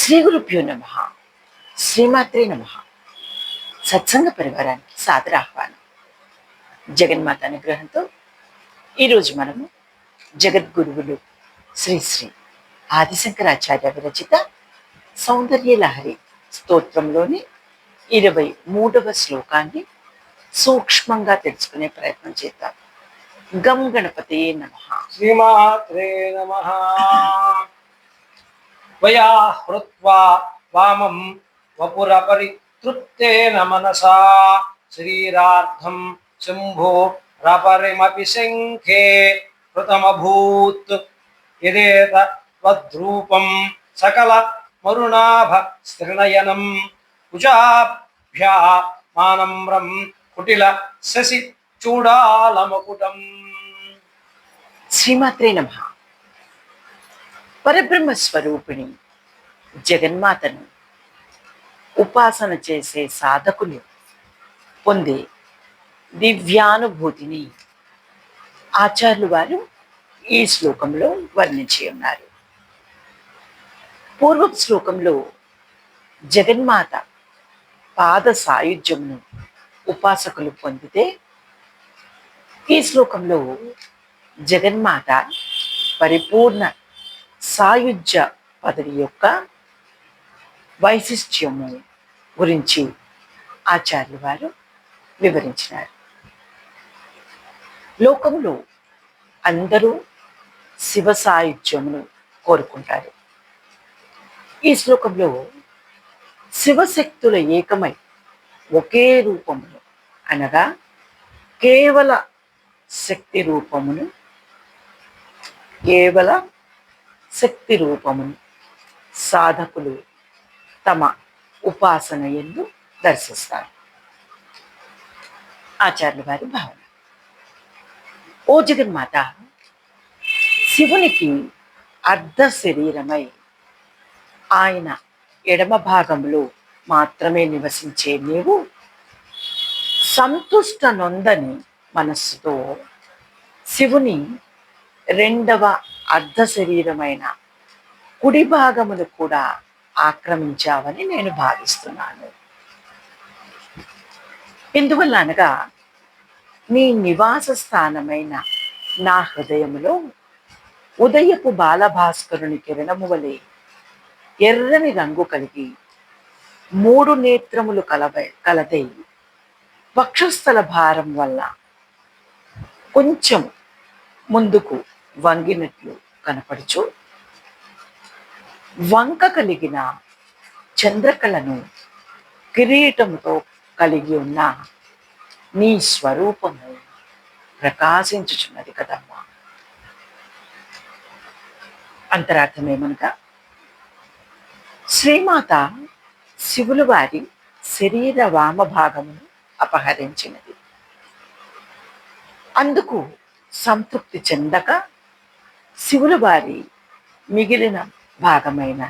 శ్రీ గురుభ్యో నమ. శ్రీమాత్రే నమ. సత్సంగ పరివారానికి సాదర ఆహ్వానం. జగన్మాత అనుగ్రహంతో ఈరోజు మనము జగద్గురువులు శ్రీ శ్రీ ఆదిశంకరాచార్య విరచిత సౌందర్య లహరి స్తోత్రంలోని 23వ శ్లోకాన్ని సూక్ష్మంగా తెలుసుకునే ప్రయత్నం చేద్దాం. గం గణపతే నమః. శ్రీమాత్రే నమః. వయా హృత్వా వామం వపురపరితృప్తేన మనసా శరీరార్థం శంభో రపరిమపి శంఖే కృతమభూత్ యదేతద్రూపం సకల మరుణాభ స్తృణయనం కుజాభ్యామానమ్రం కుటిల శశి చూడాలమకుటం. శ్రీమాత్రే నమః. పరబ్రహ్మ స్వరూపిణి జగన్మాతను ఉపాసన చేసే సాధకులు పొందే దివ్యానుభూతిని ఆచార్యులు వారు ఈ శ్లోకంలో వర్ణించి ఉన్నారు. పూర్వపు శ్లోకంలో జగన్మాత పాద సాయుధ్యమును ఉపాసకులు పొందితే, ఈ శ్లోకంలో జగన్మాత పరిపూర్ణ సాయుధ్య పదవి యొక్క వైశిష్ట్యము గురించి ఆచార్యులు వారు వివరించినారు. లోకంలో అందరూ శివ సాయుధ్యమును కోరుకుంటారు. ఈ శ్లోకంలో శివశక్తుల ఏకమై ఒకే రూపమును, అనగా కేవల శక్తి రూపమును సాధకులు తమ ఉపాసన యందు దర్శిస్తారు. ఆచార్యుల వారి భావన. ఓ జగన్మాత, శివునికి అర్ధ శరీరమై ఆయన ఎడమ భాగంలో మాత్రమే నివసించే నీవు సంతుష్ట నొందని మనస్సుతో శివుని రెండవ అర్ధ శరీరమైన కుడి భాగమును కూడా ఆక్రమించావని నేను భావిస్తున్నాను. ఎందువల్ల అనగా, నీ నివాస స్థానమైన నా హృదయములో ఉదయపు బాలభాస్కరుని కిరణము వలె ఎర్రని రంగు కలిగి 3 నేత్రములు కలదై వక్షస్థల భారం వల్ల కొంచెం ముందుకు వంగినట్లు కనపడుచు వంక కలిగిన చంద్రకళను కిరీటముతో కలిగి ఉన్న నీ స్వరూపము ప్రకాశించుచున్నది కదమ్మా. అంతరార్థమేమనగా, శ్రీమాత శివులు వారి శరీర వామభాగమును అపహరించినది. అందుకు సంతృప్తి చెందక శివుల వారి మిగిలిన భాగమైన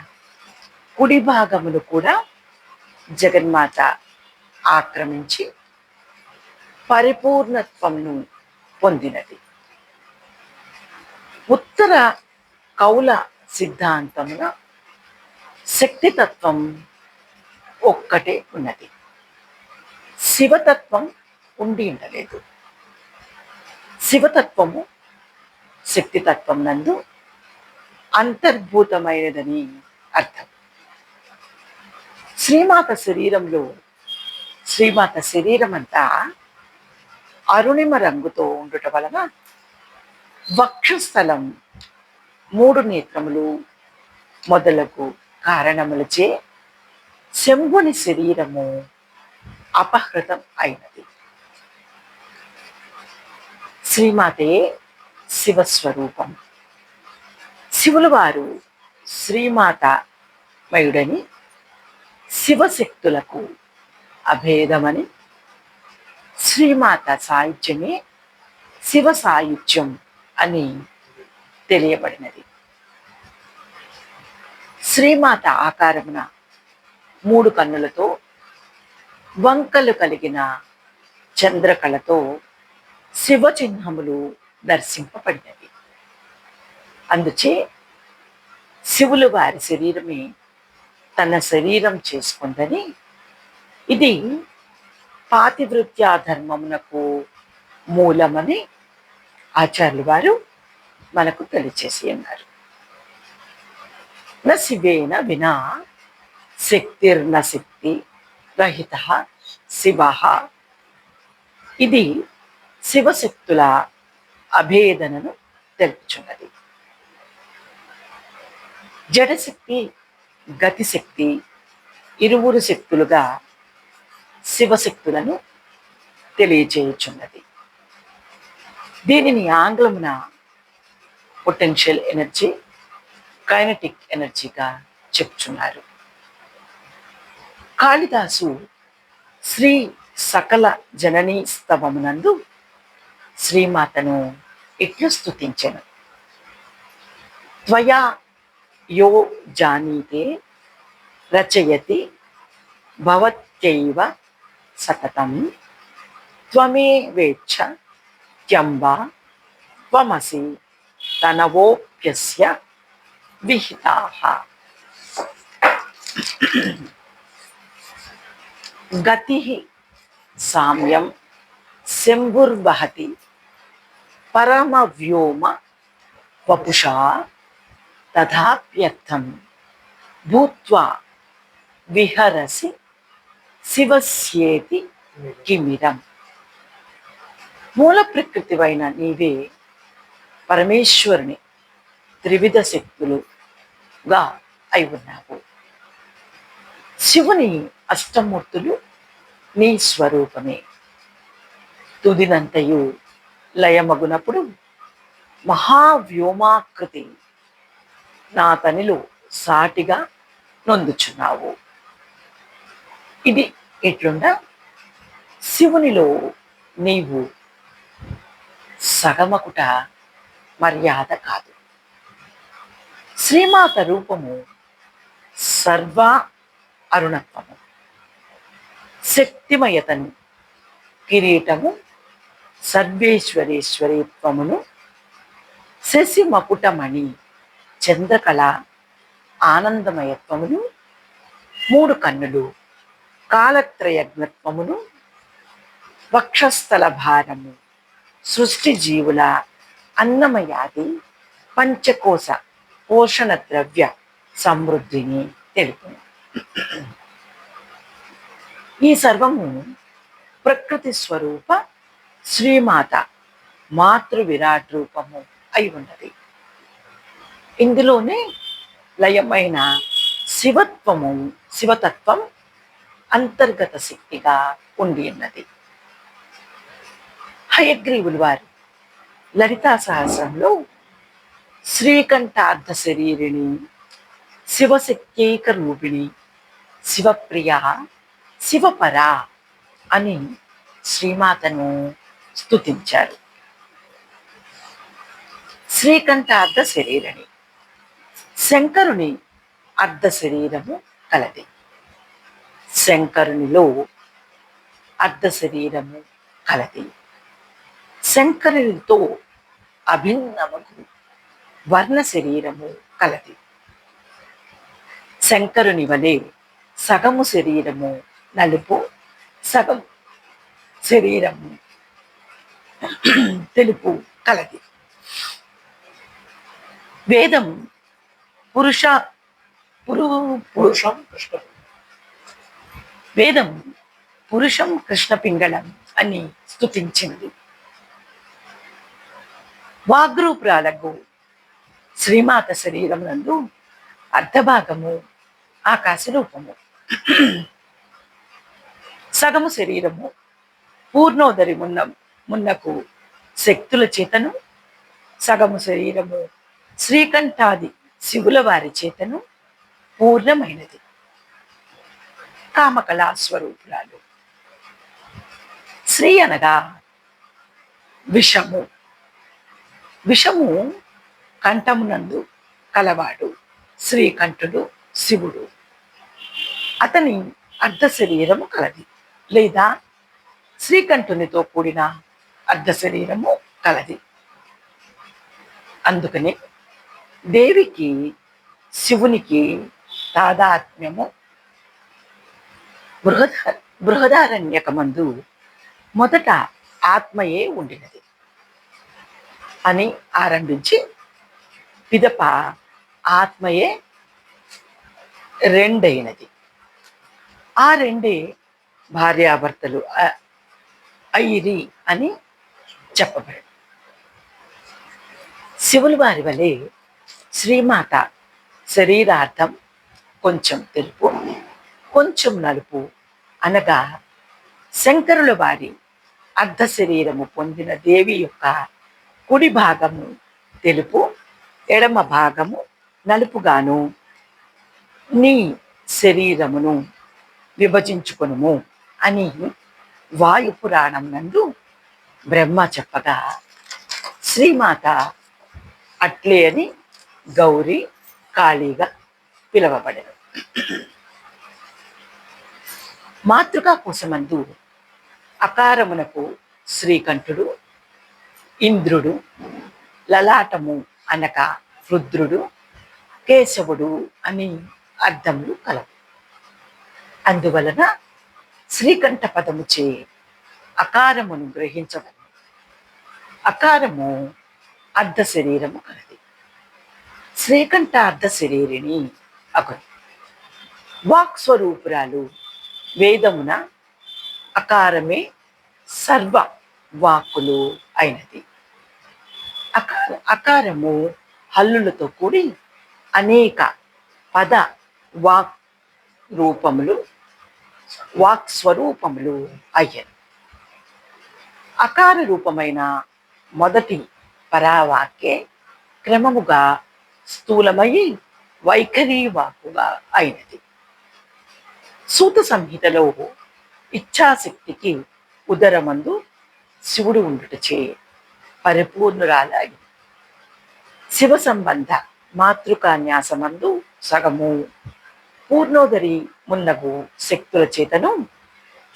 కుడి భాగమును కూడా జగన్మాత ఆక్రమించి పరిపూర్ణత్వంను పొందినది. ఉత్తర కౌల సిద్ధాంతమున శక్తితత్వం ఒక్కటే ఉన్నది, శివతత్వం ఉండి ఉండలేదు. శివతత్వము శక్తితత్వం నందు అంతర్భూతమైనదని అర్థం. శ్రీమాత శరీరం అంతా అరుణిమ రంగుతో ఉండుట వలన వక్షస్థలం 3 నేత్రములు మొదలగు కారణములచే శంభుని శరీరము అపహృతం అయినది. శ్రీమాతే శివస్వరూపం. శివుల వారు శ్రీమాత మయుడని, శివశక్తులకు అభేదమని, శ్రీమాత సాయుధ్యమే శివ సాయుధ్యం అని తెలియబడినది. శ్రీమాత ఆకారమున 3 కన్నులతో వంకలు కలిగిన చంద్రకళతో శివ చిహ్నములు దర్శింపబడినవి. అందుచే శివులు వారి శరీరమే తన శరీరం చేసుకుందని ఇది పాతివృత్యా ధర్మమునకు మూలమని ఆచార్యులు వారు మనకు తెలియచేసి ఉన్నారు. న శివేన వినా శక్తిర్న శక్తి రహిత శివ. ఇది శివశక్తుల అభేదనను తెలుపుచున్నది. జడశక్తి గతిశక్తి ఇరువురు శక్తులుగా శివశక్తులను తెలియజేయుచున్నది. దీనిని ఆంగ్లమున పొటెన్షియల్ ఎనర్జీ, కైనటిక్ ఎనర్జీగా చెప్తున్నారు. కాళిదాసు శ్రీ సకల జననీ స్తవమునందు శ్రీమాతను ఇట్లు స్తుతించెను. త్వయా యో జానీతే రచయతి భవత్యైవ సతతం త్వమేవేచ్ఛ త్యంబ త్వమసి తనవోప్యస్య విహితాః. గతిః సామ్యం శంభుర్వహతి పరమవ్యోమ వపుషా తథాప్యర్థం భూత్వా విహరసి శివస్యేతి కిమిరం. మూల ప్రకృతివైన నీవే పరమేశ్వరుని త్రివిధ శక్తులుగా అయి ఉన్నావు. శివుని అష్టమూర్తులు నీ స్వరూపమే. తుదినంతయు లయమగునప్పుడు మహావ్యోమాకృతి నా తనిలో సాటిగా నొందుచున్నావు. ఇది ఎట్లుండా శివునిలో నీవు సగమకుట మర్యాద కాదు. శ్రీమాత రూపము సర్వ అరుణత్వము, శక్తిమయతను, కిరీటము, సర్వేశ్వరేశ్వరీత్వమును, శశి మకుటమణి చంద్రకళ ఆనందమయత్వమును, మూడు కన్నులు కాలత్రయజ్ఞత్వమును, వక్షస్థల భారము సృష్టి జీవుల అన్నమయాది పంచకోశ పోషణ ద్రవ్య సమృద్ధిని తెలుపును. ఈ సర్వము ప్రకృతి స్వరూప శ్రీమాత మాతృ విరాట్ రూపము అయి ఉన్నది. ఇందులోనే లయమైన శివతత్వం అంతర్గత శక్తిగా ఉండి ఉన్నది. హయగ్రీవులు వారు లలితా సహస్రంలో శ్రీకంఠార్థ శరీరిణి శివశక్త్యేక రూపిణి శివప్రియ శివపర అని శ్రీమాతను స్తుతించారు. శ్రీకంఠార్థ శరీరిణి శంకరుని అర్ధ శరీరము కలది. శంకరునిలో అర్ధ శరీరము కలది. శంకరునితో అభిన్నముకు వర్ణ శరీరము కలది. శంకరుని వలె సగము శరీరము నలుపు, సగం శరీరము తెలుపు కలది. వేదం వేదం పురుషం కృష్ణ పింగళం అని స్తుతించింది. వాగ్రూపురాలకు శ్రీమాత శరీరం నందు అర్ధభాగము ఆకాశ రూపము, సగము శరీరము పూర్ణోదరి మున్నకు శక్తుల చేతను, సగము శరీరము శ్రీకంఠాది శివుల వారి చేతను పూర్ణమైనది. కామకళా స్వరూపురాలు. శ్రీ అనగా విషము. విషము కంఠమునందు కలవాడు శ్రీకంఠుడు శివుడు. అతని అర్ధ శరీరము కలది, లేదా శ్రీకంఠునితో కూడిన అర్ధ శరీరము కలది. అందుకనే దేవికి శివునికి తాదాత్మ్యము బృహద బృహదారణ్యకమందు మొదట ఆత్మయే ఉండినది అని ఆరంభించి పిదప ఆత్మయే రెండైనది. ఆ రెండే భార్యాభర్తలు అయిరి అని చెప్పబడింది. శివుల వారి వలె శ్రీమాత శరీరార్థం కొంచెం తెలుపు కొంచెం నలుపు అనగా శంకరుల వారి అర్ధ శరీరము పొందిన దేవి యొక్క కుడి భాగము తెలుపు ఎడమ భాగము నలుపుగాను నీ శరీరమును విభజించుకొనుము అని వాయుపురాణం నందు బ్రహ్మ చెప్పగా శ్రీమాత అట్లే అని గౌరీ కాళీగా పిలువబడెను. మాతృకా కోశమందు అకారమునకు శ్రీకంఠుడు, ఇంద్రుడు, లలాటము అనగా రుద్రుడు, కేశవుడు అని అర్థములు కలవు. అందువలన శ్రీకంఠ పదముచే అకారమును గ్రహించవలను. అకారము అర్ధ శరీరము కలది. శ్రీకంఠ అర్ధ శరీరిని అగును. వాక్ స్వరూపురాలు వేదమున అకారమే సర్వ వాక్కులు అయినది. అకారము హల్లులతో కూడి అనేక పద వాక్ రూపములు వాక్ స్వరూపములు అయ్యారు. అకార రూపమైన మొదటి పరావాక్యే క్రమముగా స్థూలమయ్యి వైఖరి వాక్కుగా అయినది. సూత సంహితలో ఇచ్ఛాశక్తికి ఉదరమందు శివుడు ఉండుటచే పరిపూర్ణురాలాయి. శివ సంబంధ మాతృకాన్యాసమందు సగము పూర్ణోదరి మున్నగు శక్తుల చేతను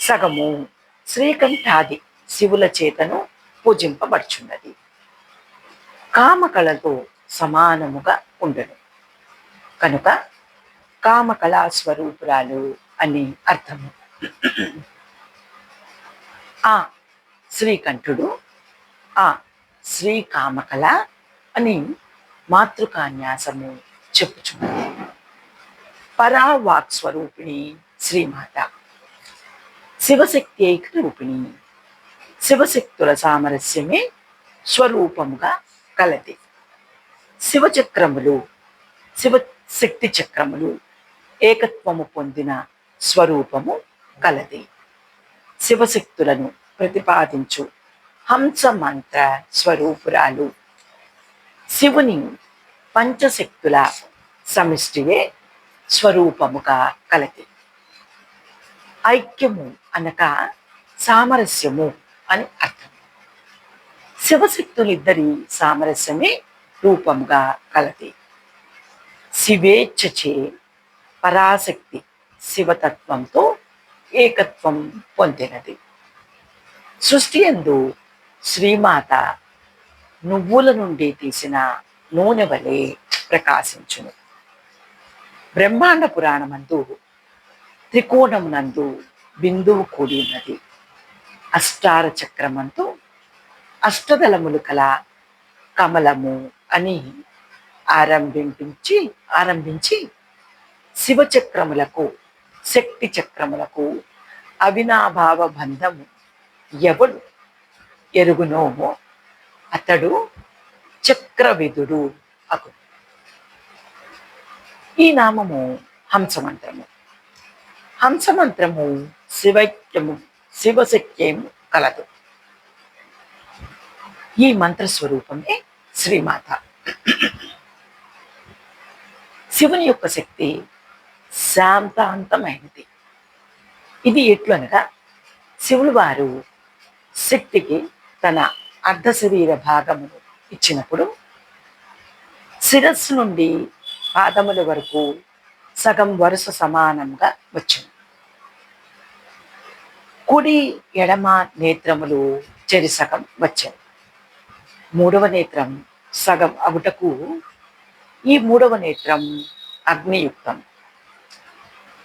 సగము శ్రీకంఠాది శివుల చేతను పూజింపబడుచున్నది. కామకళతో సమానముగా ఉండను కనుక కామకళా స్వరూపురాలు అని అర్థము. ఆ శ్రీకంఠుడు ఆ శ్రీకామకళ అని మాతృకాన్యాసము చెప్పుచున్నది. పరావాక్ స్వరూపిణి శ్రీమాత శివశక్తి ఏక రూపిణి. శివశక్తుల సామరస్యమే స్వరూపముగా కలది. శివచక్రములు శివశక్తి చక్రములు ఏకత్వము పొందిన స్వరూపము కలది. శివశక్తులను ప్రతిపాదించు హంస మంత్ర స్వరూపురాలు శివుని పంచశక్తుల సమిష్టియే స్వరూపముగా కలది. ఐక్యము అనగా సామరస్యము అని అర్థం. శివశక్తులిద్దరి సామరస్యమే రూపముగా కలది. శివేచ్ఛచే పరాశక్తి శివతత్వంతో ఏకత్వం పొందినది. సృష్టి యందు శ్రీమాత నువ్వుల నుండి తీసిన నూనె వలె ప్రకాశించును. బ్రహ్మాండ పురాణమందు త్రికోణమునందు బిందువు కూడి ఉన్నది. అష్టార చక్రమందు అష్టదళములు కల కమలము అని ఆరంభించి శివచక్రములకు శక్తి చక్రములకు అవినాభావ బంధము ఎవడు ఎరుగునోమో అతడు చక్రవిధుడు అగు. ఈ నామము హంసమంత్రము. హంసమంత్రము శివశక్యము కలదు. ఈ మంత్రస్వరూపమే శ్రీమాత. శివుని యొక్క శక్తి శాంతాంతమైనది. ఇది ఎట్లనగా శివులు వారు శక్తికి తన అర్ధ శరీర భాగమును ఇచ్చినప్పుడు శిరస్సు నుండి పాదముల వరకు సగం వరుస సమానంగా వచ్చింది. కుడి ఎడమ నేత్రములు చెరి సగం వచ్చాయి. మూడవ నేత్రం సగం అగుటకు ఈ మూడవ నేత్రం అగ్నియుక్తం,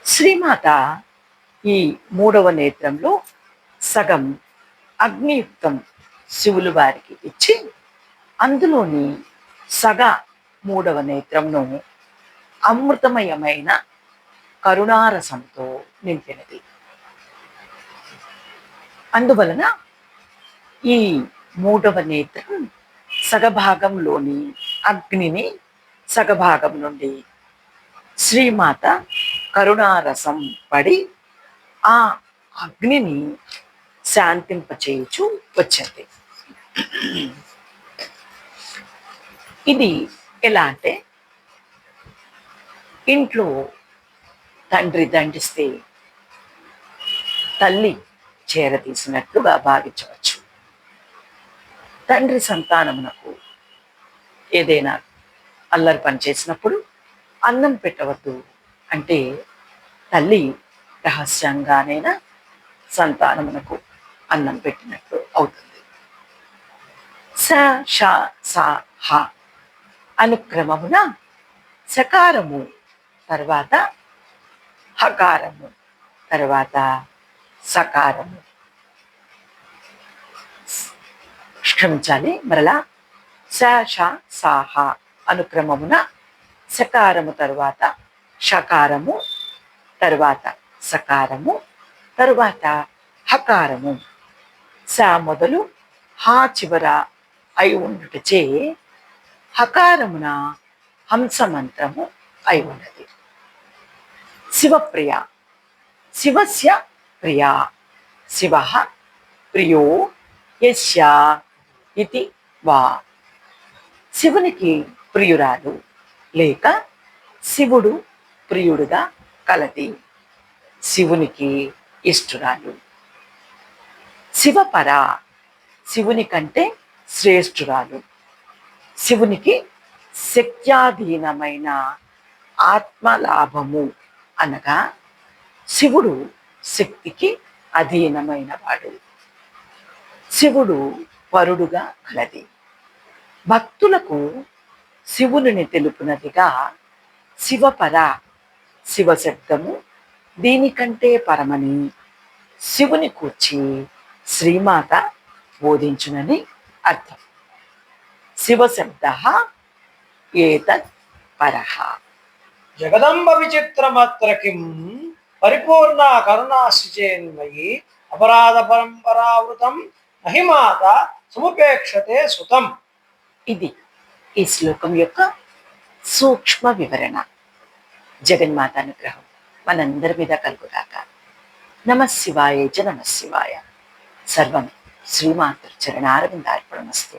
శ్రీమాత ఈ మూడవ నేత్రంలో సగం అగ్నియుక్తం శివులు వారికి ఇచ్చి అందులోని సగ మూడవ నేత్రంను అమృతమయమైన కరుణారసంతో నింపినది. అందువలన ఈ మూడవ నేత్రం సగభాగంలోని అగ్నిని సగభాగం నుండి శ్రీమాత కరుణారసం పడి ఆ అగ్నిని శాంతింపచేయుచు వచ్చింది. ఇది ఎలా అంటే, ఇంట్లో తండ్రి దండిస్తే తల్లి చేరతీసినట్లుగా భావించవచ్చు. తండ్రి సంతానమునకు ఏదైనా అల్లరి పని చేసినప్పుడు అన్నం పెట్టవద్దు అంటే తల్లి రహస్యంగానైనా సంతానమునకు అన్నం పెట్టినట్లు అవుతుంది. స ష స హ అనుక్రమమున సకారము తర్వాత హకారము తర్వాత సకారము, క్షమించాలి మరలా, స ష స హ అనుక్రమమున సకారము తరువాత షకారము తరువాత సకారము తరువాత హకారము, స మొదలు హా చివర అయి ఉండుటచే హకారమున హంసమంత్రము అయి ఉన్నది. శివప్రియ, శివస్య ప్రియా, శివ ప్రియో యస్య ఇతి వా, శివునికి ప్రియురాలు లేక శివుడు ప్రియుడుగా కలది, శివునికి ఇష్టురాలు. శివపర, శివుని కంటే శ్రేష్ఠురాలు, శివునికి శక్త్యాధీనమైన ఆత్మలాభము అనగా శివుడు శక్తికి అధీనమైన వాడు, శివుడు వరుడుగా కలది. భక్తులకు శివుని తెలుపునదిగా శివపర, శివశబ్దము దీనికంటే పరమని శివుని కూర్చి శ్రీమాత బోధించునని అర్థం. శివశబ్ద ఏతత్ పరః. జగదంబ విచిత్రమత్ర కిం పరిపూర్ణ కరుణాశ్చేన్మయి అపరాధ పరంపరావృతం మహిమాత సముపేక్షతే సుతం. ఇది ఈ శ్లోకం యొక్క సూక్ష్మ వివరణ. జగన్మాత అనుగ్రహం మనందరి మీద కలుగుగాక. నమఃశివాయ చ నమఃశివాయ. సర్వం శ్రీమాతృ చరణారవిందార్పణమస్తు.